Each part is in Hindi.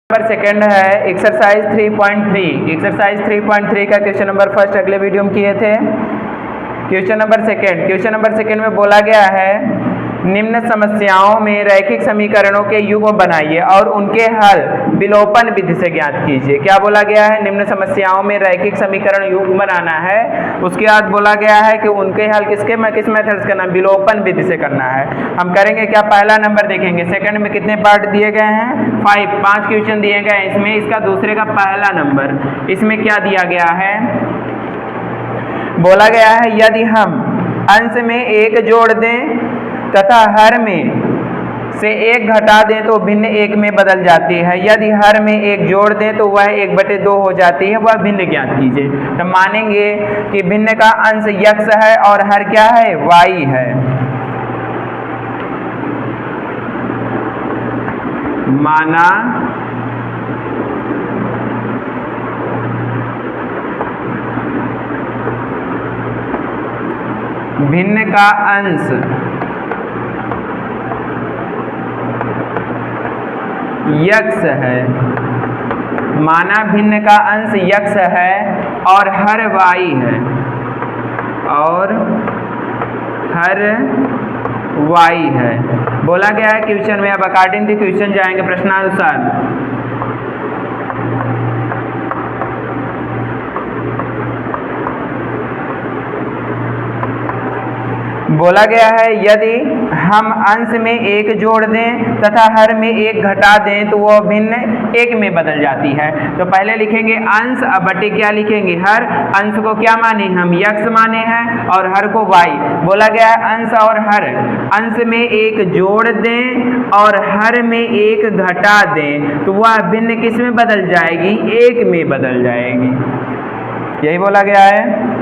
नंबर सेकेंड है एक्सरसाइज 3.3। एक्सरसाइज 3.3 का क्वेश्चन नंबर फर्स्ट अगले वीडियो में किए थे। क्वेश्चन नंबर सेकेंड में बोला गया है निम्न समस्याओं में रैखिक समीकरणों के युग्म बनाइए और उनके हल विलोपन विधि से ज्ञात कीजिए। क्या बोला गया है? निम्न समस्याओं में रैखिक समीकरण युग्म बनाना है। उसके बाद बोला गया है कि उनके हल किस मेथड से करना है? विलोपन विधि से करना है। हम करेंगे क्या? पहला नंबर देखेंगे। सेकंड में कितने पार्ट दिए गए हैं? 5 क्वेश्चन दिए गए हैं इसमें। इसका दूसरे का पहला नंबर, इसमें क्या दिया गया है? बोला गया है यदि हम अंश में 1 जोड़ दें तथा हर में से 1 घटा दें तो भिन्न 1 में बदल जाती है। यदि हर में 1 जोड़ दें तो वह 1/2 हो जाती है। वह भिन्न ज्ञात कीजिए। तो मानेंगे कि भिन्न का अंश x है और हर क्या है? y है। माना भिन्न का अंश x है। माना भिन्न का अंश x है और हर y है और हर y है। बोला गया है क्वेश्चन में, अब अकॉर्डिंग टू क्वेश्चन जाएंगे प्रश्नानुसार। बोला गया है यदि हम अंश में 1 जोड़ दें तथा हर में 1 घटा दें तो वह भिन्न 1 में बदल जाती है। तो पहले लिखेंगे अंश, अब बटे क्या लिखेंगे? हर। अंश को क्या माने? हम x माने हैं और हर को y। बोला गया है अंश और हर, अंश में 1 जोड़ दें और हर में 1 घटा दें तो वह भिन्न किस में बदल जाएगी? 1 में बदल जाएगी। यही बोला गया है।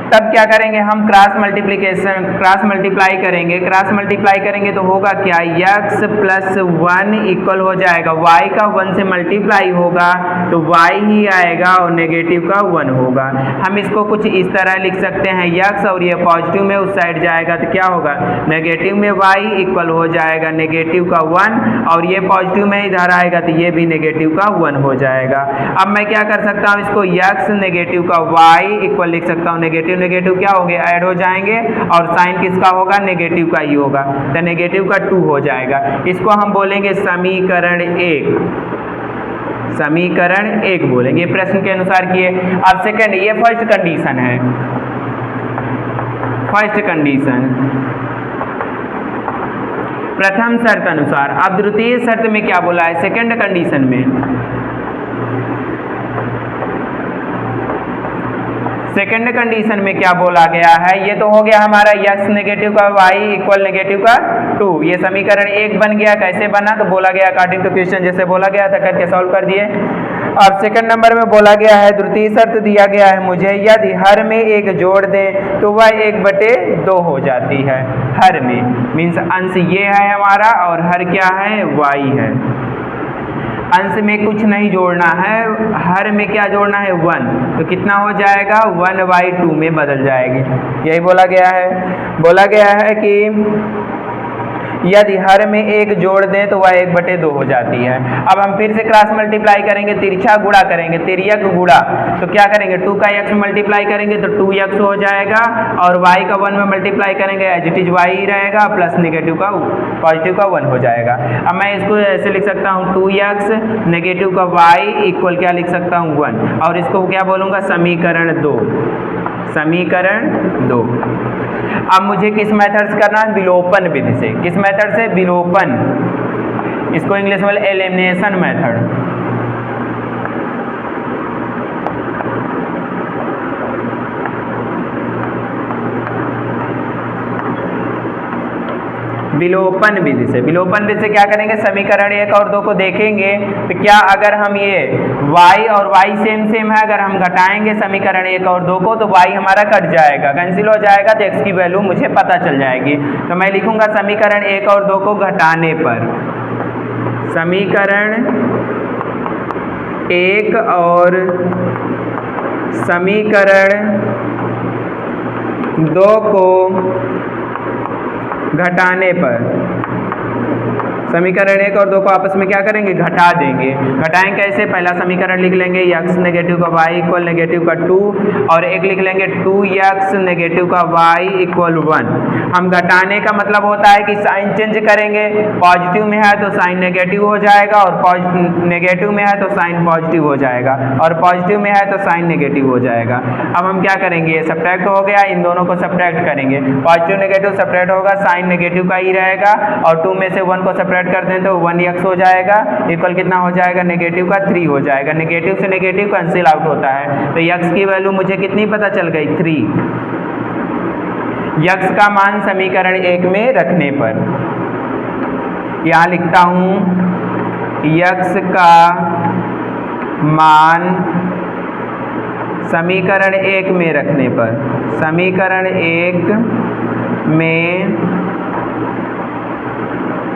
तब क्या करेंगे हम? क्रॉस मल्टीप्लाई करेंगे। क्रॉस मल्टीप्लाई करेंगे तो होगा क्या? x + 1 इक्वल हो जाएगा y का 1 से मल्टीप्लाई होगा तो y ही आएगा और नेगेटिव का 1 होगा। हम इसको कुछ इस तरह लिख सकते हैं x और ये पॉजिटिव में उस साइड जाएगा तो क्या होगा? नेगेटिव में y इक्वल हो जाएगा नेगेटिव का 1 और ये पॉजिटिव में इधर आएगा तो ये भी नेगेटिव का 1 हो जाएगा। अब मैं क्या कर सकता हूँ? इसको x नेगेटिव का y इक्वल लिख सकता हूँ। नेगेटिव क्या होंगे? ऐड हो जाएंगे और साइन किसका होगा? नेगेटिव का ही होगा तो नेगेटिव का 2 हो जाएगा। इसको हम बोलेंगे समीकरण 1। समीकरण 1 बोलेंगे प्रश्न के अनुसार किए। अब सेकंड, ये फर्स्ट कंडीशन है। फर्स्ट कंडीशन प्रथम शर्त अनुसार। अब द्वितीय शर्त में क्या बोला है? सेकंड कंडीशन में सेकेंड कंडीशन में क्या बोला गया है? ये तो हो गया हमारा x नेगेटिव का y इक्वल नेगेटिव का 2। ये समीकरण 1 बन गया। कैसे बना? तो बोला गया अकॉर्डिंग टू क्वेश्चन जैसे बोला गया था करके सॉल्व कर दिए। अब सेकंड नंबर में बोला गया है, द्वितीय शर्त दिया गया है मुझे, यदि हर में 1 जोड़ दें तो वह 1/2 हो जाती है। हर में मीन्स अंश ये है हमारा और हर क्या है? y है। अंश में कुछ नहीं जोड़ना है, हर में क्या जोड़ना है? 1। तो कितना हो जाएगा? 1/2 में बदल जाएगी। यही बोला गया है। बोला गया है कि यदि हर में 1 जोड़ दें तो वह 1/2 हो जाती है। अब हम फिर से क्रॉस मल्टीप्लाई करेंगे, तिरछा गुणा करेंगे, तिर्यक गुणा। तो क्या करेंगे? 2 का x में मल्टीप्लाई करेंगे तो 2x हो जाएगा और y का 1 में मल्टीप्लाई करेंगे एज इट इज y ही रहेगा प्लस नेगेटिव का पॉजिटिव का 1 हो जाएगा। अब मैं इसको ऐसे लिख सकता हूँ 2x नेगेटिव का y इक्वल क्या लिख सकता हूँ? 1 और इसको क्या बोलूँगा? समीकरण 2। समीकरण 2। अब मुझे किस मेथड से करना है? विलोपन विधि से। किस मेथड से? विलोपन। इसको इंग्लिश में एलिमिनेशन मेथड। विलोपन विधि से। विलोपन विधि से क्या करेंगे? समीकरण 1 और 2 को देखेंगे तो क्या अगर हम ये y और y सेम है, अगर हम घटाएंगे समीकरण 1 और 2 को तो y हमारा कट जाएगा, कैंसिल हो जाएगा तो x की वैल्यू मुझे पता चल जाएगी। तो मैं लिखूंगा समीकरण 1 और 2 को घटाने पर, समीकरण 1 और समीकरण 2 को घटाने पर, समीकरण 1 और 2 को आपस में क्या करेंगे, घटा देंगे। घटाएंगे कैसे, पहला समीकरण लिख लेंगे x नेगेटिव का y इक्वल नेगेटिव का 2 और एक लिख लेंगे 2x नेगेटिव का y इक्वल 1। हम घटाने का मतलब होता है कि साइन चेंज करेंगे, पॉजिटिव में है तो साइन नेगेटिव हो जाएगा और नेगेटिव में है तो साइन पॉजिटिव हो जाएगा और पॉजिटिव में है तो साइन नेगेटिव हो जाएगा। अब हम क्या करेंगे, सब्ट्रैक्ट हो गया, इन दोनों को सब्ट्रैक्ट करेंगे, पॉजिटिव नेगेटिव सब्ट्रैक्ट होगा, साइन नेगेटिव का ही रहेगा और 2 में से 1 को सब्ट्रैक्ट कर दें तो 1x हो जाएगा इक्वल कितना हो जाएगा, नेगेटिव का 3 हो जाएगा। नेगेटिव से नेगेटिव कैंसिल आउट होता है तो x की वैल्यू मुझे कितनी पता चल गई, 3। x का मान समीकरण 1 में रखने पर यहाँ लिखता हूँ x का मान समीकरण 1 में रखने पर, समीकरण 1 में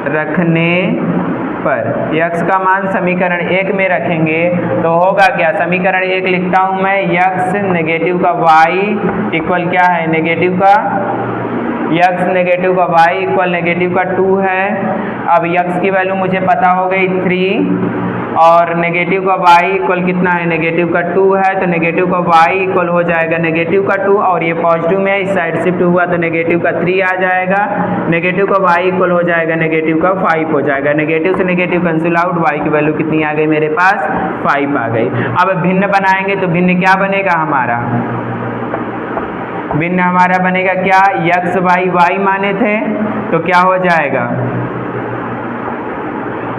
रखने पर x का मान समीकरण 1 में रखेंगे तो होगा क्या, समीकरण 1 लिखता हूं मैं x नेगेटिव का y इक्वल क्या है, नेगेटिव का x नेगेटिव का y इक्वल नेगेटिव का 2 है। अब x की वैल्यू मुझे पता हो गई 3 और नेगेटिव का y इक्वल कितना है, नेगेटिव का 2 है तो नेगेटिव का y इक्वल हो जाएगा नेगेटिव का 2 और ये पॉजिटिव में इस साइड शिफ्ट हुआ तो नेगेटिव का 3 आ जाएगा। नेगेटिव का y इक्वल हो जाएगा नेगेटिव का 5 हो जाएगा। नेगेटिव से नेगेटिव कैंसिल आउट, y की वैल्यू कितनी आ गई मेरे पास, 5 आ गई। अब भिन्न बनाएंगे तो भिन्न क्या बनेगा हमारा, भिन्न हमारा बनेगा क्या, x बाई y माने थे तो क्या हो जाएगा,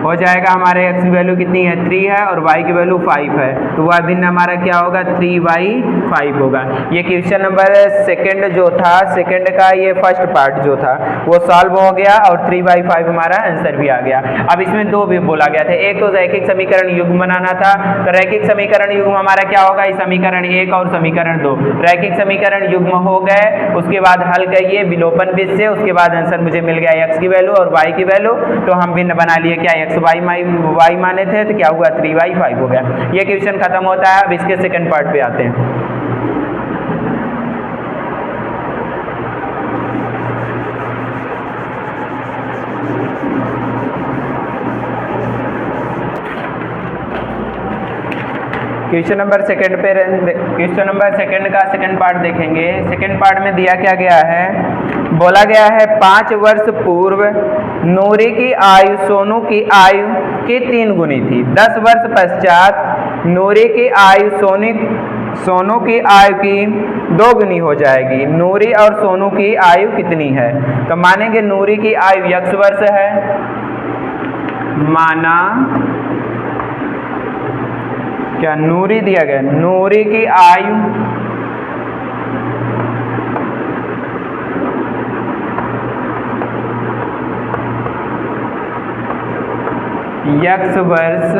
हो जाएगा हमारे x की वैल्यू कितनी है, 3 है और y की वैल्यू 5 है तो वह भिन्न हमारा क्या होगा, 3/5 होगा। ये क्वेश्चन नंबर सेकंड जो था, सेकंड का ये फर्स्ट पार्ट जो था वो सॉल्व हो गया और 3/5 हमारा आंसर भी आ गया। अब इसमें दो भी बोला गया था, एक तो रैखिक समीकरण युग्म बनाना था तो रैखिक समीकरण युग्म हमारा क्या होगा, इस समीकरण 1 और समीकरण 2 रैखिक समीकरण युग्म हो गए। उसके बाद हल करिए विलोपन विधि से, उसके बाद आंसर मुझे मिल गया x की वैल्यू और y की वैल्यू, तो हम भिन्न बना लिए क्या, x y माने थे तो क्या हुआ, 3/5 हो गया। ये क्वेश्चन खत्म होता है। अब इसके सेकंड पार्ट पे आते हैं। क्वेश्चन नंबर सेकंड का सेकंड पार्ट देखेंगे। सेकंड पार्ट में दिया क्या गया है, बोला गया है 5 वर्ष पूर्व नूरी की आयु सोनू की आयु की 3 गुनी थी। 10 वर्ष पश्चात नूरी की आयु सोनू की आयु की 2 गुनी हो जाएगी। नूरी और सोनू की आयु कितनी है, तो मानेंगे नूरी की आयु x वर्ष है, माना क्या, नूरी दिया गया, नूरी की आयु x वर्ष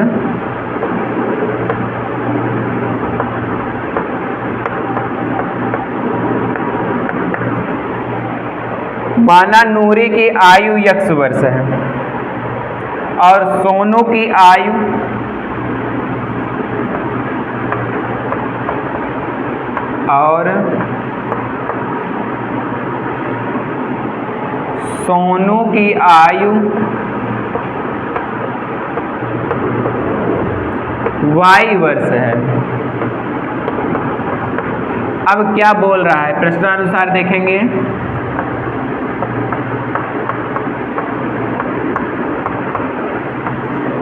माना नूरी की आयु x वर्ष है और सोनू की आयु y वर्ष है। अब क्या बोल रहा है, प्रश्नानुसार देखेंगे।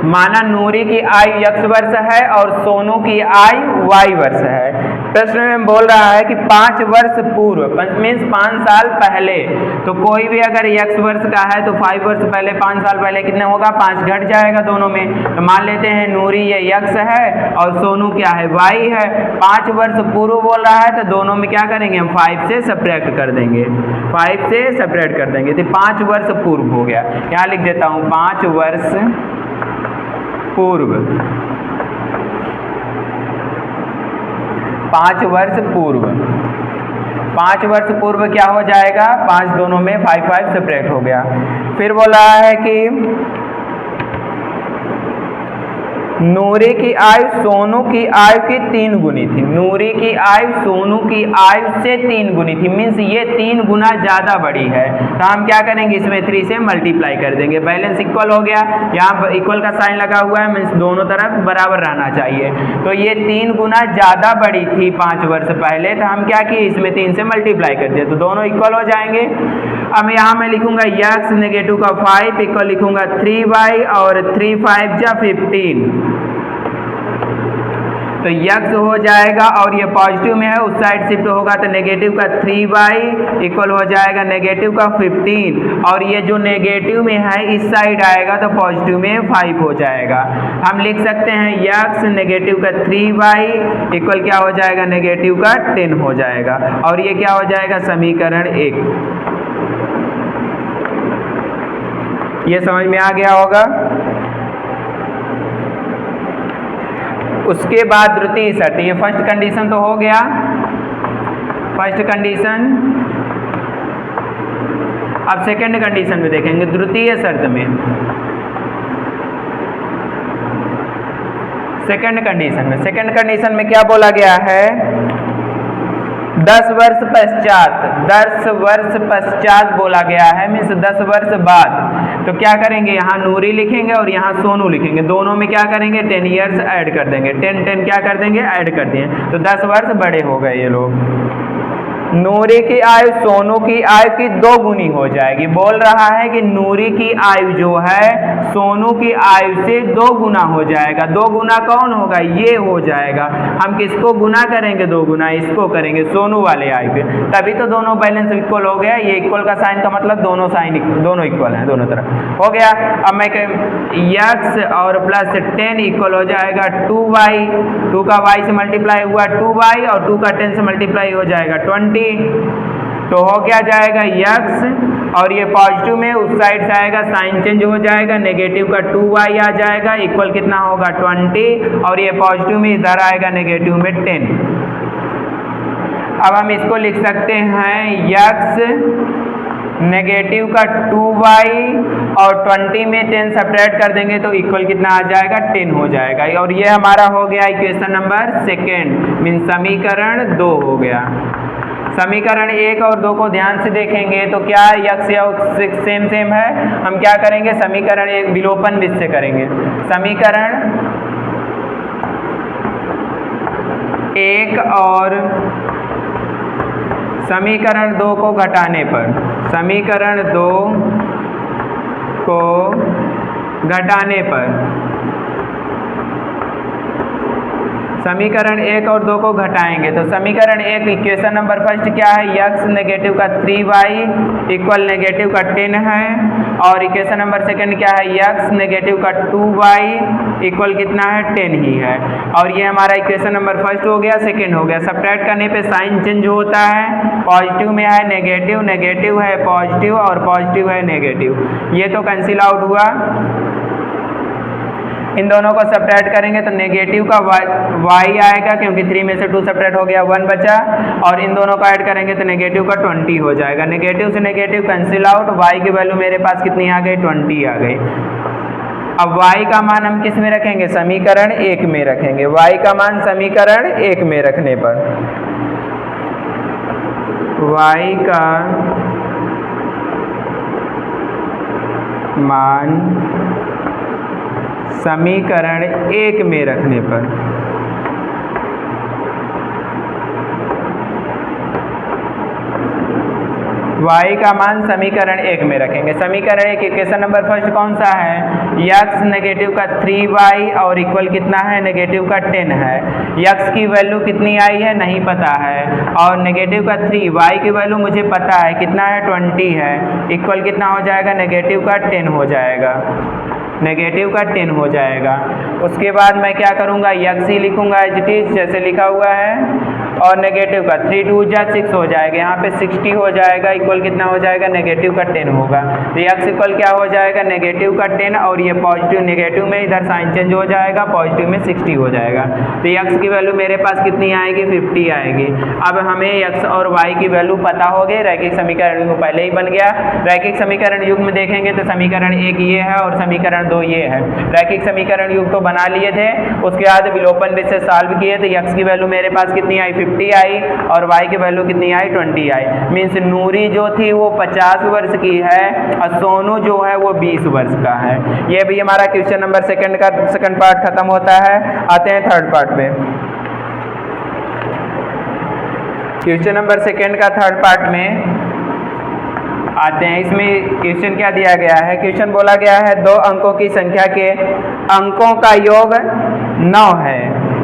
माना नूरी की आयु x वर्ष है और सोनू की आयु y वर्ष है। प्रश्न में बोल रहा है कि 5 वर्ष पूर्व मीन्स 5 साल पहले, तो कोई भी अगर x वर्ष का है तो 5 वर्ष पहले 5 साल पहले कितने होगा, 5 घट जाएगा दोनों में। तो मान लेते हैं नूरी ये x है और सोनू क्या है, y है। 5 वर्ष पूर्व बोल रहा है तो दोनों में क्या करेंगे हम, 5 से सब्ट्रैक्ट कर देंगे, 5 से सब्ट्रैक्ट कर देंगे तो 5 वर्ष पूर्व हो गया। यहाँ लिख देता हूँ 5 वर्ष पूर्व, 5 वर्ष पूर्व, 5 वर्ष पूर्व क्या हो जाएगा, 5 दोनों में 5 सब्ट्रैक्ट हो गया। फिर बोला है कि नूरी की आयु सोनू की आयु की 3 गुनी थी। नूरी की आयु सोनू की आयु से 3 गुनी थी, मीन्स ये 3 गुना ज़्यादा बड़ी है। तो हम क्या करेंगे, इसमें 3 से मल्टीप्लाई कर देंगे। बैलेंस इक्वल हो गया, यहाँ पर इक्वल का साइन लगा हुआ है, मीन्स दोनों तरफ बराबर रहना चाहिए। तो ये 3 गुना ज़्यादा बड़ी थी 5 वर्ष पहले, तो हम क्या किए, इसमें 3 से मल्टीप्लाई कर दिया, तो दोनों इक्वल हो जाएंगे। अब यहाँ मैं लिखूंगा x नेगेटिव का 5 इक्वल लिखूंगा 3y और 3 5 जा 15, तो x हो जाएगा और ये पॉजिटिव में है, उस साइड शिफ्ट होगा तो नेगेटिव का 3y इक्वल हो जाएगा नेगेटिव का 15, और ये जो नेगेटिव में है इस साइड आएगा तो पॉजिटिव में 5 हो जाएगा। हम लिख सकते हैं x नेगेटिव का 3y इक्वल क्या हो जाएगा, नेगेटिव का 10 हो जाएगा, और ये क्या हो जाएगा, समीकरण 1। ये समझ में आ गया होगा। उसके बाद द्वितीय शर्त, ये फर्स्ट कंडीशन तो हो गया, फर्स्ट कंडीशन। अब सेकंड कंडीशन में देखेंगे, द्वितीय शर्त में, सेकंड कंडीशन में क्या बोला गया है, 10 वर्ष पश्चात बोला गया है, मीन्स 10 वर्ष बाद। तो क्या करेंगे, यहाँ नूरी लिखेंगे और यहाँ सोनू लिखेंगे, दोनों में क्या करेंगे, 10 ईयर्स ऐड कर देंगे, 10 क्या कर देंगे, ऐड कर दिए, तो 10 वर्ष बड़े हो गए ये लोग। नूरी की आयु सोनू की आयु की 2 गुनी हो जाएगी। बोल रहा है कि नूरी की आयु जो है सोनू की आयु से 2 गुना हो जाएगा। 2 गुना कौन होगा, ये हो जाएगा। हम किसको गुना करेंगे, 2 गुना इसको करेंगे, सोनू वाले आयु पे, तभी तो दोनों बैलेंस इक्वल हो गया। ये इक्वल का साइन का मतलब दोनों इक्वल हैं, दोनों तरफ हो गया। अब मैं x और प्लस 10 इक्वल हो जाएगा 2y, 2 का y से मल्टीप्लाई हुआ 2y और 2 का 10 से मल्टीप्लाई हो जाएगा 20, तो हो क्या जाएगा x, और ये पॉजिटिव में उस साइड से आएगा, साइन चेंज हो जाएगा, नेगेटिव का 2y आ जाएगा, इक्वल कितना होगा 20, और ये पॉजिटिव में इधर आएगा नेगेटिव में 10। अब हम इसको लिख सकते हैं x नेगेटिव का 2y और 20 में 10 सब्ट्रैक्ट कर देंगे तो इक्वल कितना आ जाएगा, 10 हो जाएगा। और ये हमारा हो गया इक्वेशन नंबर 2, मीन समीकरण 2 हो गया। समीकरण 1 और 2 को ध्यान से देखेंगे तो क्या x या सेम है। हम क्या करेंगे, समीकरण 1 विलोपन विधि से करेंगे। समीकरण 1 और समीकरण 2 को घटाने पर, समीकरण 2 को घटाने पर, समीकरण 1 और 2 को घटाएंगे तो समीकरण 1 इक्वेशन नंबर फर्स्ट क्या है, x नेगेटिव का 3y इक्वल नेगेटिव का 10 है, और इक्वेशन नंबर सेकंड क्या है, x नेगेटिव का 2y इक्वल कितना है, 10 ही है। और ये हमारा इक्वेशन नंबर फर्स्ट हो गया। सेकंड हो गया, सब्ट्रैक्ट करने पे साइन चेंज होता है, पॉजिटिव में है नेगेटिव, नेगेटिव है पॉजिटिव और पॉजिटिव है नेगेटिव, ये तो कैंसिल आउट हुआ। इन दोनों को सब्ट्रैक्ट करेंगे तो नेगेटिव का y आएगा, क्योंकि 3 में से 2 सब्ट्रैक्ट हो गया, 1 बचा, और इन दोनों को ऐड करेंगे तो नेगेटिव का 20 हो जाएगा। नेगेटिव से नेगेटिव कैंसिल आउट, y की वैल्यू मेरे पास कितनी आ गई, 20 आ गई। अब y का मान हम किस में रखेंगे, समीकरण 1 में रखेंगे। y का मान समीकरण 1 में रखने पर y का मान समीकरण 1 में रखने पर y का मान समीकरण 1 में रखेंगे। समीकरण 1 इक्वेशन नंबर फर्स्ट कौन सा है, x नेगेटिव का 3y और इक्वल कितना है, नेगेटिव का 10 है। x की वैल्यू कितनी आई है नहीं पता है, और नेगेटिव का 3, y की वैल्यू मुझे पता है कितना है, 20 है, इक्वल कितना हो जाएगा, नेगेटिव का 10 हो जाएगा, नेगेटिव का 10 हो जाएगा। उसके बाद मैं क्या करूँगा, x ही लिखूँगा एज इट इज जैसे लिखा हुआ है, और नेगेटिव का 3 2 जा 6 हो जाएगा, यहाँ पे 60 हो जाएगा, इक्वल कितना हो जाएगा, नेगेटिव का 10 होगा। तो x इक्वल क्या हो जाएगा, नेगेटिव का 10 और ये पॉजिटिव नेगेटिव में इधर साइन चेंज हो जाएगा, पॉजिटिव में 60 हो जाएगा। तो x की वैल्यू मेरे पास कितनी आएगी, 50 आएगी। अब हमें x और y की वैल्यू पता हो गई, रैखिक समीकरण युग्म पहले ही बन गया। रैखिक समीकरण युग्म में देखेंगे तो समीकरण 1 ये है और समीकरण 2 ये है। रैखिक समीकरण युग्म तो बना लिए थे, उसके बाद विलोपन विधि से सॉल्व किए तो x की वैल्यू मेरे पास कितनी आई, 50 आई और y की वैल्यू कितनी आई, 20 आई। मीन्स नूरी जो थी वो 50 वर्ष की है और सोनू जो है वो 20 वर्ष का है। ये भी हमारा क्वेश्चन नंबर सेकंड पार्ट खत्म होता है। आते हैं थर्ड पार्ट पे। क्वेश्चन नंबर सेकंड का थर्ड पार्ट में आते हैं। इसमें क्वेश्चन क्या दिया गया है, क्वेश्चन बोला गया है 2 अंकों की संख्या के अंकों का योग 9 है।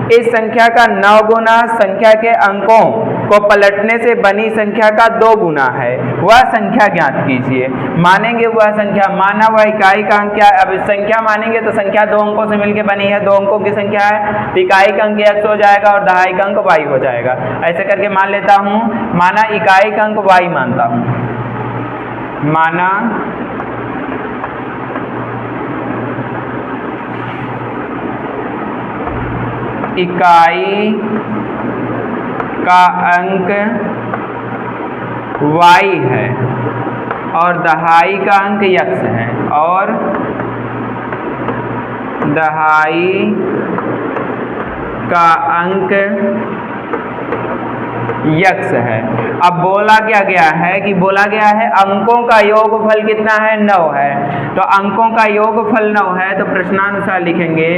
इस संख्या का 9 गुना संख्या के अंकों को पलटने से बनी संख्या का 2 गुना है, वह संख्या ज्ञात कीजिए। मानेंगे वह संख्या, माना वह इकाई का अंक क्या, अब संख्या मानेंगे तो संख्या 2 अंकों से मिलकर बनी है, 2 अंकों की संख्या है, तो इकाई का अंक x हो जाएगा और दहाई का अंक y हो जाएगा। ऐसे करके मान लेता हूँ, माना इकाई का अंक y मानता हूँ, माना इकाई का अंक y है और दहाई का अंक x है और दहाई का अंक x है। अब बोला क्या गया है कि बोला गया है अंकों का योगफल कितना है, 9 है। तो अंकों का योगफल 9 है तो प्रश्नानुसार लिखेंगे,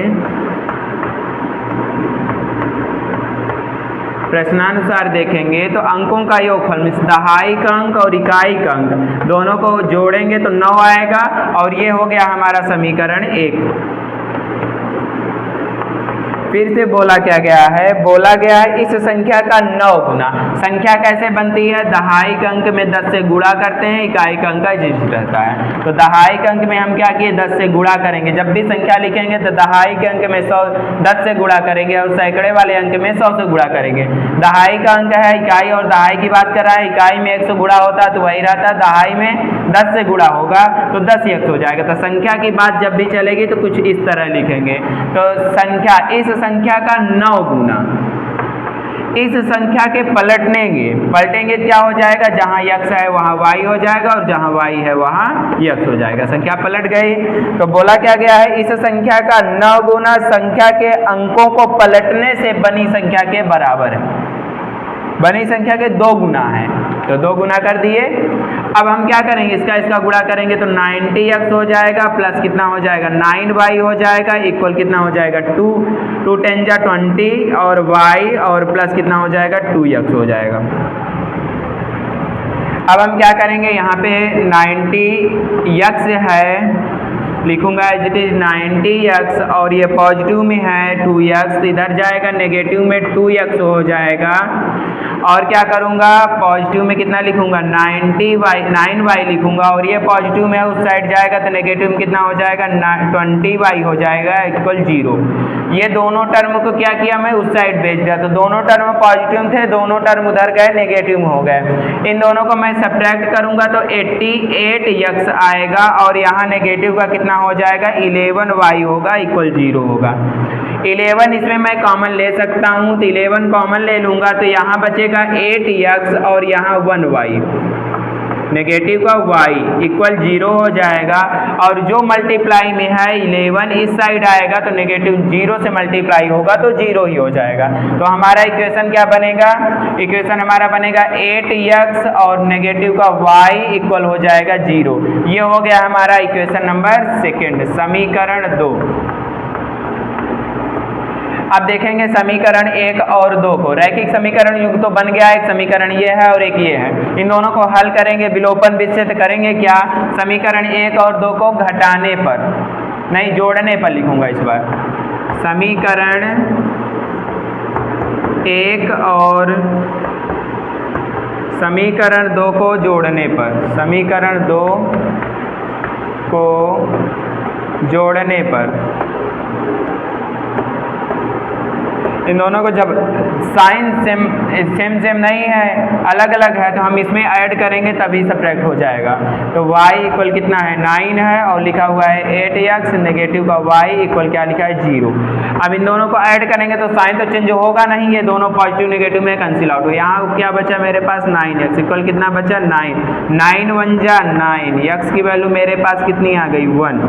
प्रश्नानुसार देखेंगे तो अंकों का योगफल मीन्स दहाई का अंक और इकाई का अंक दोनों को जोड़ेंगे तो 9 आएगा और ये हो गया हमारा समीकरण 1। फिर से बोला क्या गया है, बोला गया है इस संख्या का 9 गुना। संख्या कैसे बनती है, दहाई के अंक में 10 से गुणा करते हैं, इकाई का अंक जिस रहता है। तो दहाई के अंक में हम क्या किए, 10 से गुणा करेंगे। जब भी संख्या लिखेंगे तो दहाई के अंक में 10 से गुणा करेंगे और सैकड़े वाले अंक में 100 से गुणा करेंगे। दहाई का अंक है इकाई और दहाई की बात कर रहा है, इकाई में 100 गुणा होता है तो वही रहता है, दहाई में 10 से गुणा होगा तो 10 100 हो जाएगा। तो संख्या की बात जब भी चलेगी तो कुछ इस तरह लिखेंगे। तो संख्या, इस संख्या का 9 गुना, इस संख्या के पलटेंगे क्या हो जाएगा, जहां x है वहां y हो जाएगा और जहां y है वहां x हो जाएगा। संख्या पलट गई। तो बोला क्या गया है, इस संख्या का 9 गुना संख्या के अंकों को पलटने से बनी संख्या के बराबर है। बनी संख्या के 2 गुना है तो 2 गुना कर दिए। अब हम क्या करेंगे, इसका गुणा करेंगे तो 90x हो जाएगा प्लस कितना हो जाएगा, 9y हो जाएगा, इक्वल कितना हो जाएगा 2 10 जा 20 और y और प्लस कितना हो जाएगा 2x हो जाएगा। अब हम क्या करेंगे, यहाँ पे 90x है, लिखूंगा एज इट इज 90x और ये पॉजिटिव में है 2x, इधर जाएगा नेगेटिव में 2x हो जाएगा। और क्या करूंगा, पॉजिटिव में कितना लिखूंगा 9y लिखूंगा और ये पॉजिटिव में उस साइड जाएगा तो नेगेटिव में कितना हो जाएगा 20y हो जाएगा इक्वल 0। ये दोनों टर्म को क्या किया, मैं उस साइड भेज दिया तो दोनों टर्म पॉजिटिव थे, दोनों टर्म उधर गए नेगेटिव में हो गए। इन दोनों को मैं सब्ट्रैक्ट करूंगा तो 88x आएगा और यहाँ नेगेटिव का कितना हो जाएगा 11y होगा इक्वल 0 होगा। 11 इसमें मैं कॉमन ले सकता हूँ तो 11 कॉमन ले लूंगा तो यहाँ बचेगा 8x और यहाँ 1y, नेगेटिव का y इक्वल 0 हो जाएगा। और जो मल्टीप्लाई में है 11 इस साइड आएगा तो नेगेटिव 0 से मल्टीप्लाई होगा तो 0 ही हो जाएगा। तो हमारा इक्वेशन क्या बनेगा, इक्वेशन हमारा बनेगा 8x और नेगेटिव का y इक्वल हो जाएगा 0। ये हो गया हमारा इक्वेशन नंबर 2, समीकरण 2। अब देखेंगे समीकरण 1 और 2 को। रैखिक समीकरण युग्म तो बन गया, एक समीकरण ये है और एक ये है। इन दोनों को हल करेंगे, विलोपन विच्छेद करेंगे क्या, समीकरण 1 और 2 को घटाने पर, नहीं जोड़ने पर लिखूंगा इस बार। समीकरण 1 और समीकरण 2 को जोड़ने पर, समीकरण 2 को जोड़ने पर इन दोनों को जब साइन सेम नहीं है, अलग अलग है, तो हम इसमें ऐड करेंगे तभी सब्ट्रैक्ट हो जाएगा। तो y इक्वल कितना है 9 है और लिखा हुआ है 8x, नेगेटिव का y इक्वल क्या लिखा है 0। अब इन दोनों को ऐड करेंगे तो साइन तो चेंज होगा नहीं, ये दोनों पॉजिटिव नेगेटिव में कैंसिल आउट हो। यहाँ क्या बचा मेरे पास 9x इक्वल कितना बचा 9, 9 1 जा 9, x की वैल्यू मेरे पास कितनी आ गई 1।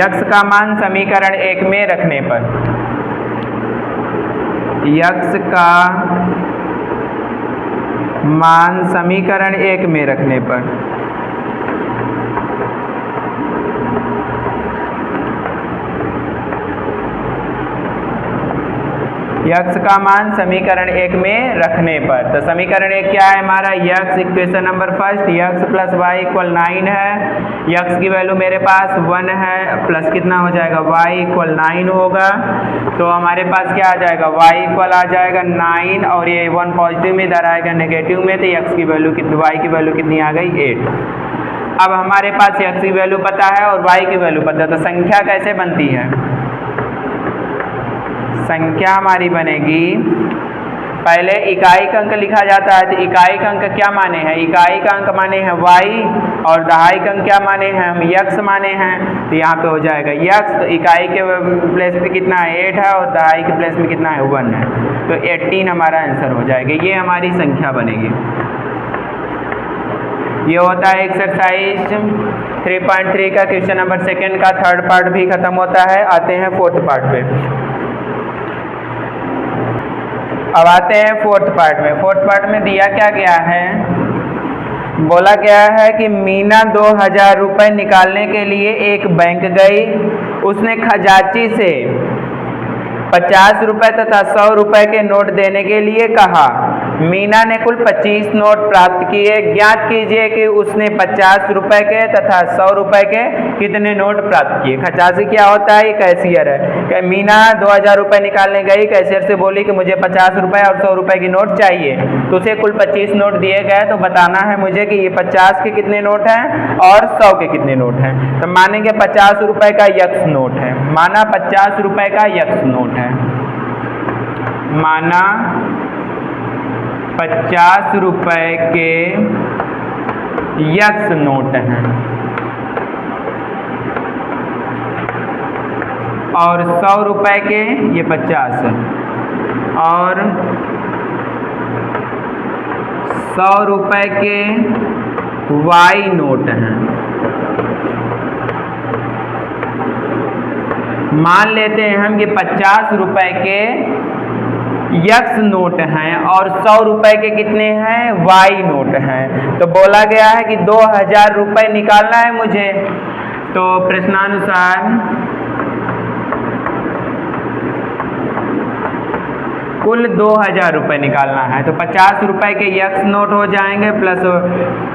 x का मान समीकरण 1 में रखने पर, x का मान समीकरण 1 में रखने पर x का मान समीकरण 1 में रखने पर, तो समीकरण 1 क्या है हमारा, x equation number first x plus y equal 9 है, x की वैल्यू मेरे पास 1 है, प्लस कितना हो जाएगा y इक्वल 9 होगा। तो हमारे पास क्या आ जाएगा y इक्वल आ जाएगा 9 और ये 1 पॉजिटिव में इधर आएगा नेगेटिव में, तो x की वैल्यू कितनी, y की वैल्यू कितनी आ गई 8। अब हमारे पास x की वैल्यू पता है और y की वैल्यू पता है, तो संख्या कैसे बनती है, संख्या हमारी बनेगी, पहले इकाई का अंक लिखा जाता है, तो इकाई का अंक क्या माने हैं, इकाई का अंक माने हैं y और दहाई का अंक क्या माने हैं हम x माने हैं, तो यहाँ पे हो जाएगा x, तो इकाई के प्लेस पे कितना है 8 है और दहाई के प्लेस में कितना है 1 है, तो 18 हमारा आंसर हो जाएगा, ये हमारी संख्या बनेगी। ये होता है एक्सरसाइज 3.3 का क्वेश्चन नंबर 2 का थर्ड पार्ट भी खत्म होता है। आते हैं फोर्थ पार्ट पे, अब आते हैं फोर्थ पार्ट में। फोर्थ पार्ट में दिया क्या गया है, बोला गया है कि मीना 2000 रुपये निकालने के लिए एक बैंक गई, उसने खजांची से 50 रुपये तथा 100 रुपये के नोट देने के लिए कहा। मीना ने कुल 25 नोट प्राप्त किए, ज्ञात कीजिए कि उसने 50 रुपये के तथा 100 रुपये के कितने नोट प्राप्त किए। खजांची क्या होता है, ये कैशियर है। कि मीना 2000 रुपये निकालने गई, कैशियर से बोली कि मुझे 50 रुपये और 100 रुपये की नोट चाहिए, तो उसे कुल 25 नोट दिए गए, तो बताना है मुझे कि ये 50 के कितने नोट हैं और 100 के कितने नोट हैं। तो मानेंगे 50 रुपये का यक्स नोट है, माना 50 रुपये का यक्स नोट है, माना 50 रुपये के यक्स नोट हैं और 100 रुपये के ये 50 और 100 रुपये के वाई नोट हैं। मान लेते हैं हम कि 50 रुपये के यक्स नोट हैं और 100 रुपये के कितने हैं वाई नोट हैं। तो बोला गया है कि 2000 रुपये निकालना है मुझे, तो प्रश्नानुसार कुल 2000 रुपये निकालना है। तो 50 रुपये के यक्स नोट हो जाएंगे प्लस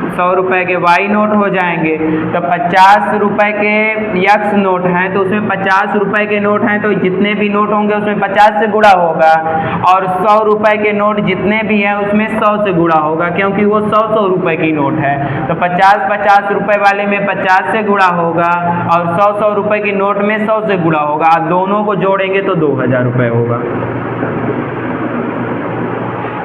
100 रुपये के वाई नोट हो जाएंगे। तो 50 रुपये के यक्स नोट हैं तो उसमें 50 रुपये के नोट हैं, तो जितने भी नोट होंगे उसमें 50 से गुणा होगा, और 100 रुपये के नोट जितने भी हैं उसमें 100 से गुणा होगा, क्योंकि वो 100 रुपये की नोट है। तो 50 रुपये वाले में 50 से गुणा होगा और 100 रुपये की नोट में 100 से गुणा होगा, दोनों को जोड़ेंगे तो 2000 रुपये होगा।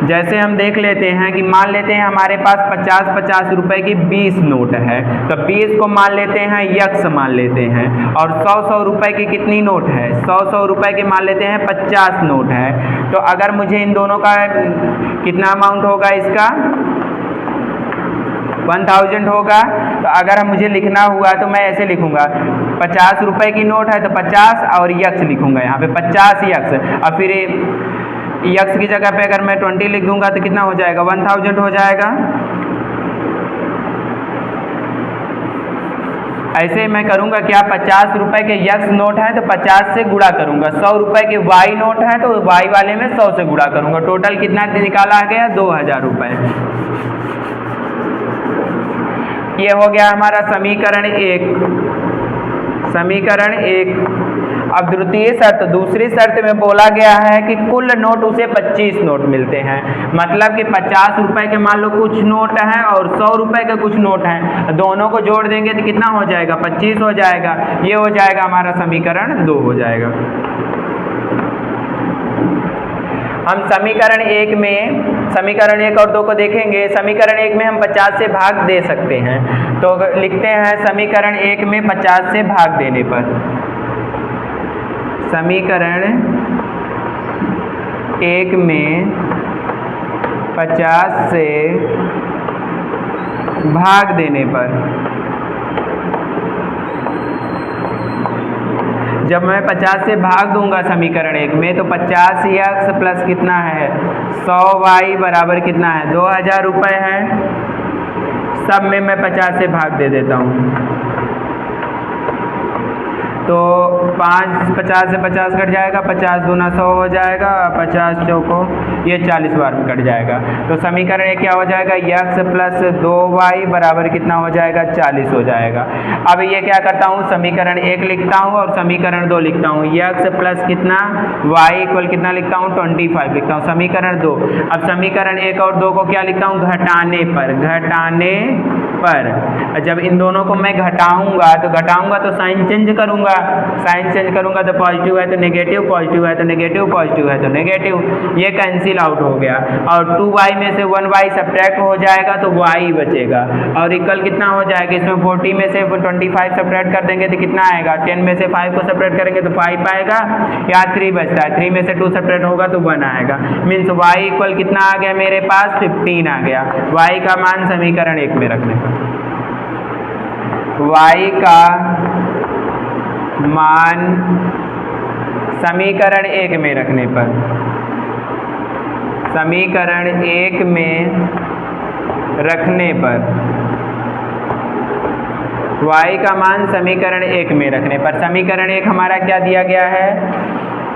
जैसे हम देख लेते हैं कि मान लेते हैं हमारे पास 50 रुपये की 20 नोट है, तो 20 को मान लेते हैं यक्स मान लेते हैं, और 100 रुपये की कितनी नोट है 100 रुपये की मान लेते हैं 50 नोट है। तो अगर मुझे इन दोनों का कितना अमाउंट होगा, इसका 1000 होगा। तो अगर मुझे लिखना हुआ तो मैं ऐसे लिखूंगा, 50 रुपये की नोट है तो 50 और यक्स लिखूंगा यहाँ पे 50 यक्स, और फिर यक्स की जगह पे अगर मैं 20 लिख दूंगा तो कितना हो जाएगा 1000 हो जाएगा। ऐसे मैं करूंगा क्या, 50 रुपये के यक्स नोट है तो 50 से गुणा करूंगा, 100 रुपये के वाई नोट है तो वाई वाले में 100 से गुणा करूंगा, टोटल कितना निकाला गया 2000 रुपये। ये हो गया हमारा समीकरण 1। समीकरण 1। अब द्वितीय शर्त, दूसरी शर्त में बोला गया है कि कुल नोट उसे 25 नोट मिलते हैं, मतलब कि 50 रुपये के मान लो कुछ नोट हैं और 100 रुपये के कुछ नोट हैं, दोनों को जोड़ देंगे तो कितना हो जाएगा 25 हो जाएगा। ये हो जाएगा हमारा समीकरण 2 हो जाएगा। हम समीकरण एक और 2 को देखेंगे। समीकरण 1 में हम 50 से भाग दे सकते हैं, तो लिखते हैं समीकरण 1 में 50 से भाग देने पर, समीकरण 1 में 50 से भाग देने पर, जब मैं 50 से भाग दूंगा समीकरण 1 में, तो 50x प्लस कितना है 100y बराबर कितना है 2000 रुपये है। सब में मैं 50 से भाग दे देता हूँ, तो 50 से 50 कट जाएगा, 50 दूना 100 हो जाएगा, 50 चौको ये 40 बार में कट जाएगा। तो समीकरण 1 क्या हो जाएगा x प्लस 2y बराबर कितना हो जाएगा 40 हो जाएगा। अब ये क्या करता हूँ, समीकरण 1 लिखता हूँ और समीकरण 2 लिखता हूँ। x प्लस कितना y इक्वल कितना लिखता हूँ 25 लिखता हूँ, समीकरण 2। अब समीकरण 1 और 2 को क्या लिखता हूँ घटाने पर। जब इन दोनों को मैं घटाऊंगा तो साइन चेंज करूंगा, तो पॉजिटिव है तो नेगेटिव, पॉजिटिव है तो नेगेटिव, पॉजिटिव है तो नेगेटिव, ये कैंसिल आउट हो गया। और 2y में से 1y सब्ट्रैक्ट हो जाएगा तो y बचेगा, और इक्वल कितना हो जाएगा, इसमें 40 में से 25 सब्ट्रैक्ट कर देंगे तो कितना आएगा, 10 में से 5 को सब्ट्रैक्ट करेंगे तो 5 आएगा, या 3 बचता है, 3 में से 2 सब्ट्रैक्ट होगा तो 1 आएगा। मीन्स y इक्वल कितना आ गया मेरे पास 15 आ गया। y का मान समीकरण 1 में रखने पर, y का मान समीकरण 1 में रखने पर, समीकरण 1 में रखने पर, y का मान समीकरण 1 में रखने पर, समीकरण 1 हमारा क्या दिया गया है,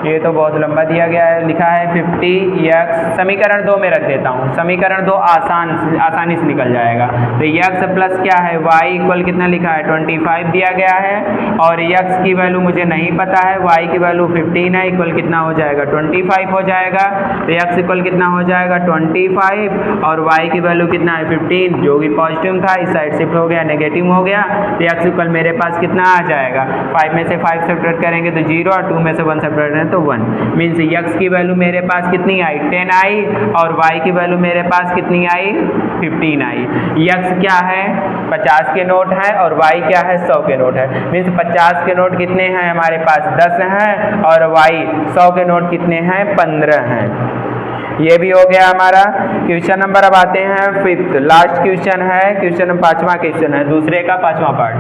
ये तो बहुत लंबा दिया गया है, लिखा है 50x, समीकरण 2 में रख देता हूँ, समीकरण 2 आसानी से निकल जाएगा। तो x प्लस क्या है y इक्वल कितना लिखा है 25 दिया गया है, और x की वैल्यू मुझे नहीं पता है, y की वैल्यू 15 है, इक्वल कितना हो जाएगा 25 हो जाएगा। तो x इक्वल कितना हो जाएगा 25 और y की वैल्यू कितना है 15, जो भी पॉजिटिव था इस साइड शिफ्ट हो गया, नेगेटिव हो गया। तो x इक्वल मेरे पास कितना आ जाएगा, 5 में से 5 सब्ट्रैक्ट करेंगे तो 0, और 2 में से 1 सब्ट्रैक्ट करेंगे तो 1। मीन्स x की वैल्यू मेरे पास कितनी आई 10 आई, और y की वैल्यू मेरे पास कितनी आई 15 आई। x क्या है 50 के नोट है और y क्या है 100 के नोट है। मीन्स 50 के नोट कितने हैं हमारे पास 10 हैं, और y 100 के नोट कितने हैं 15 हैं। ये भी हो गया हमारा क्वेश्चन नंबर। अब आते हैं 5th, लास्ट क्वेश्चन है, क्वेश्चन नंबर 5वां क्वेश्चन है, दूसरे का 5वां पार्ट।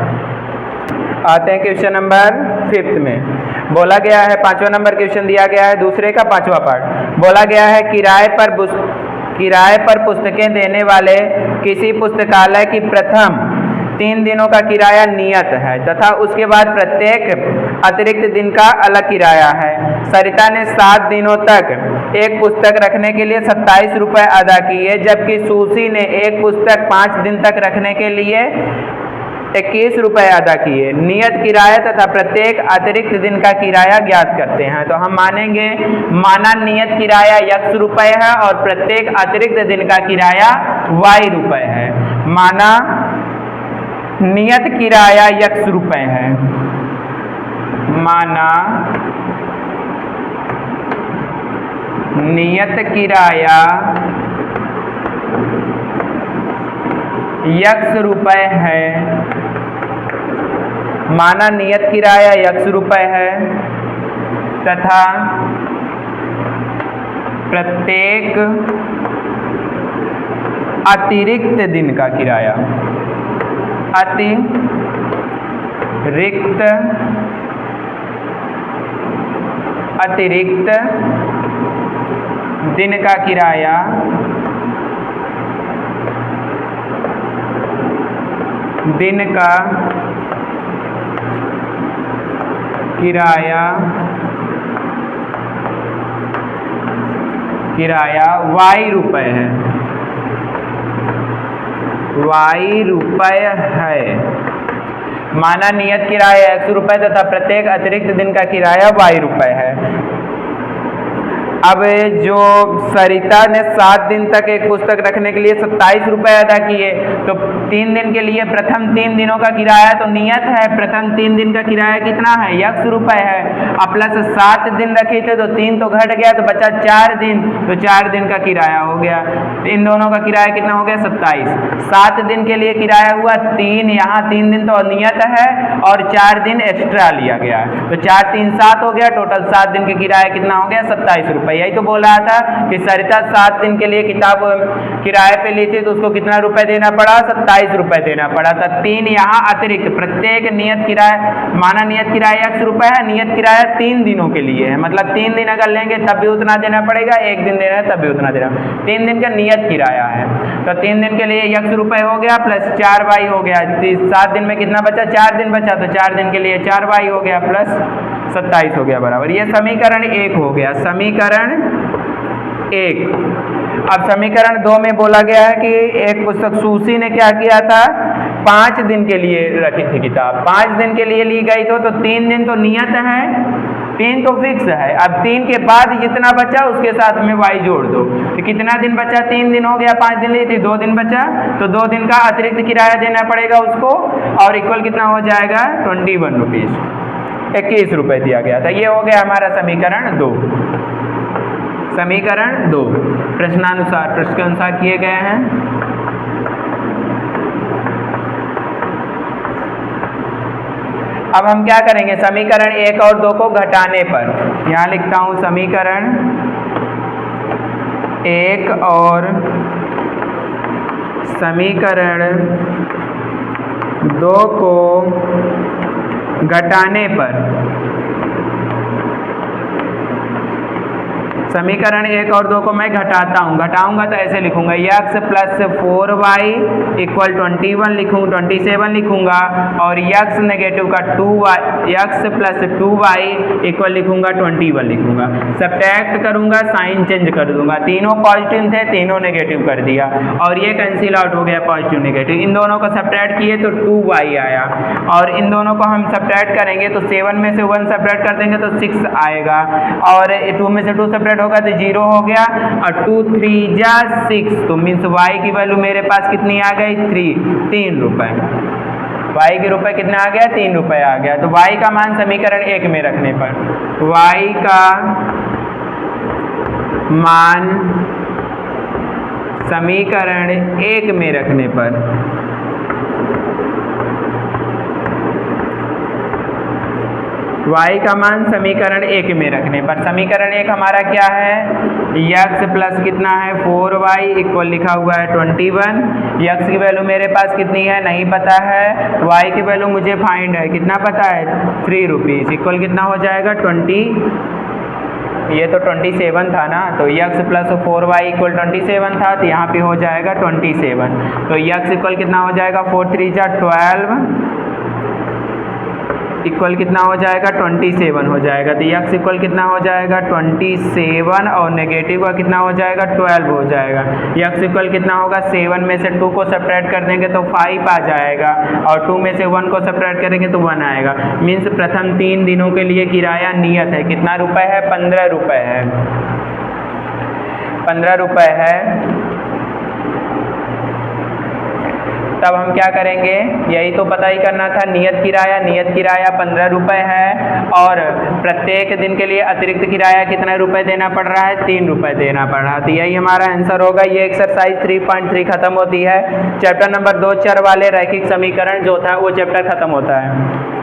आते हैं क्वेश्चन नंबर 5th में। बोला गया है 5वां नंबर क्वेश्चन दिया गया है, दूसरे का 5वां पार्ट। बोला गया है किराए पर पुस्तकें देने वाले किसी पुस्तकालय की प्रथम 3 दिनों का किराया नियत है तथा उसके बाद प्रत्येक अतिरिक्त दिन का अलग किराया है। सरिता ने 7 दिनों तक एक पुस्तक रखने के लिए 27 रुपये अदा किए, जबकि सुशी ने एक पुस्तक 5 दिन तक रखने के लिए 21 रुपये अदा किए। नियत किराया तथा प्रत्येक अतिरिक्त दिन का किराया ज्ञात करते हैं। तो हम मानेंगे माना नियत किराया x रुपये है और प्रत्येक अतिरिक्त दिन का किराया y रुपये है। माना नियत किराया x रुपये है, माना नियत किराया x रुपये है, माना नियत किराया x रुपये है तथा प्रत्येक अतिरिक्त दिन का किराया, अतिरिक्त दिन का किराया y रुपये है, y रुपये है। माना नियत किराया x रुपये तथा प्रत्येक अतिरिक्त दिन का किराया y रुपये है। अब जो सरिता ने 7 दिन तक एक पुस्तक रखने के लिए 27 रुपये अदा किए, तो 3 दिन के लिए प्रथम 3 दिनों का किराया तो नियत है, प्रथम 3 दिन का किराया कितना है, x रुपये है। अब प्लस 7 दिन रखे थे तो 3 तो घट गया, तो बचा 4 दिन, तो 4 दिन का किराया हो गया। इन दोनों का किराया कितना हो गया, 27। 7 दिन के लिए किराया हुआ 3, यहाँ 3 दिन तो नियत है और 4 दिन एक्स्ट्रा लिया गया है, तो 4 3 7 हो गया, टोटल 7 दिन का किराया कितना हो गया, 27 रुपये। यही तो बोल रहा था कि सरिता 7 दिन के लिए किताब किराए पे ली थी तो उसको कितना रुपए देना पड़ा, 27 रुपये देना पड़ा था। 3 यहाँ अतिरिक्त, प्रत्येक नियत किराया, माना नियत किराया x रुपये है, नियत किराया 3 दिनों के लिए है, मतलब 3 दिन अगर लेंगे तब भी उतना देना पड़ेगा, 1 दिन देना है तब भी उतना देना। 3 दिन का नियत किराया है, तो 3 दिन के लिए x रुपये हो गया प्लस 4y हो गया। 7 दिन में कितना बचा, 4 दिन बचा, तो 4 दिन के लिए 4y हो गया प्लस 27 हो गया बराबर। ये समीकरण 1 हो गया, समीकरण 1। अब समीकरण 2 में बोला गया है कि एक पुस्तक सुशी ने क्या किया था, 5 दिन के लिए रखी थी किताब, 5 दिन के लिए ली गई तो 3 दिन तो नियत है, 3 तो फिक्स है। अब 3 के बाद जितना बचा उसके साथ में y जोड़ दो, तो कितना दिन बचा, 3 दिन हो गया, 5 दिन ली थी, 2 दिन बचा, तो 2 दिन का अतिरिक्त किराया देना पड़ेगा उसको, और इक्वल कितना हो जाएगा, 21 रुपीज़, 21 रुपये दिया गया था। ये हो गया हमारा समीकरण 2। समीकरण 2 प्रश्नानुसार, प्रश्न के अनुसार किए गए हैं। अब हम क्या करेंगे, समीकरण 1 और 2 को घटाने पर, यहाँ लिखता हूँ समीकरण 1 और समीकरण 2 को घटाने पर, समीकरण 1 और 2 को मैं घटाता हूँ, घटाऊंगा तो ऐसे लिखूंगा x प्लस 4y इक्वल 21 लिखूँ, 27 लिखूंगा, और x नेगेटिव का 2y, x plus 2y equal लिखूंगा 21 लिखूंगा। सब्ट्रैक्ट करूंगा, साइन चेंज कर दूंगा, तीनों पॉजिटिव थे, तीनों नेगेटिव कर दिया, और ये कैंसिल आउट हो गया पॉजिटिव नेगेटिव। इन दोनों को सब्ट्रैक्ट किए तो 2y आया, और इन दोनों को हम सब्ट्रैक्ट करेंगे तो 7 में से 1 सब्ट्रैक्ट कर देंगे तो 6 आएगा, और 2 में से 2 सब्ट्रैक्ट होगा तो 0 हो गया, और 2 3 जा 6, तो मीन्स y की वैल्यू मेरे पास कितनी आ गई, 3 रुपये। y के रुपये कितना आ गया, 3 रुपये आ गया। तो y का मान समीकरण 1 में रखने पर, y का मान समीकरण 1 में रखने पर, y का मान समीकरण 1 में रखने पर, समीकरण 1 हमारा क्या है, x प्लस कितना है 4y इक्वल लिखा हुआ है 21, x की वैल्यू मेरे पास कितनी है नहीं पता है, y की वैल्यू मुझे फाइंड है, कितना पता है 3 रुपीज़, इक्वल कितना हो जाएगा 20, ये तो 27 था ना, तो x प्लस 4y इक्वल 27 था, तो यहाँ पे हो जाएगा 27, तो x इक्वल कितना हो जाएगा 4 3 जा 12 इक्वल कितना हो जाएगा 27 हो जाएगा, तो x इक्वल कितना हो जाएगा 27, और नेगेटिव का कितना हो जाएगा 12 हो जाएगा। x इक्वल कितना होगा, 7 में से 2 को सब्ट्रैक्ट कर देंगे तो 5 आ जाएगा, और 2 में से 1 को सब्ट्रैक्ट करेंगे तो 1 आएगा। मीन्स प्रथम 3 दिनों के लिए किराया नियत है, कितना रुपए है, 15 रुपये है, 15 रुपये है। तब हम क्या करेंगे, यही तो पता ही करना था, नियत किराया 15 रुपये है, और प्रत्येक दिन के लिए अतिरिक्त किराया कितना रुपए देना पड़ रहा है, 3 रुपये देना पड़ रहा है। तो यही हमारा आंसर होगा। ये एक्सरसाइज 3.3 खत्म होती है। चैप्टर नंबर 2 चर वाले रैखिक समीकरण जो था वो चैप्टर खत्म होता है।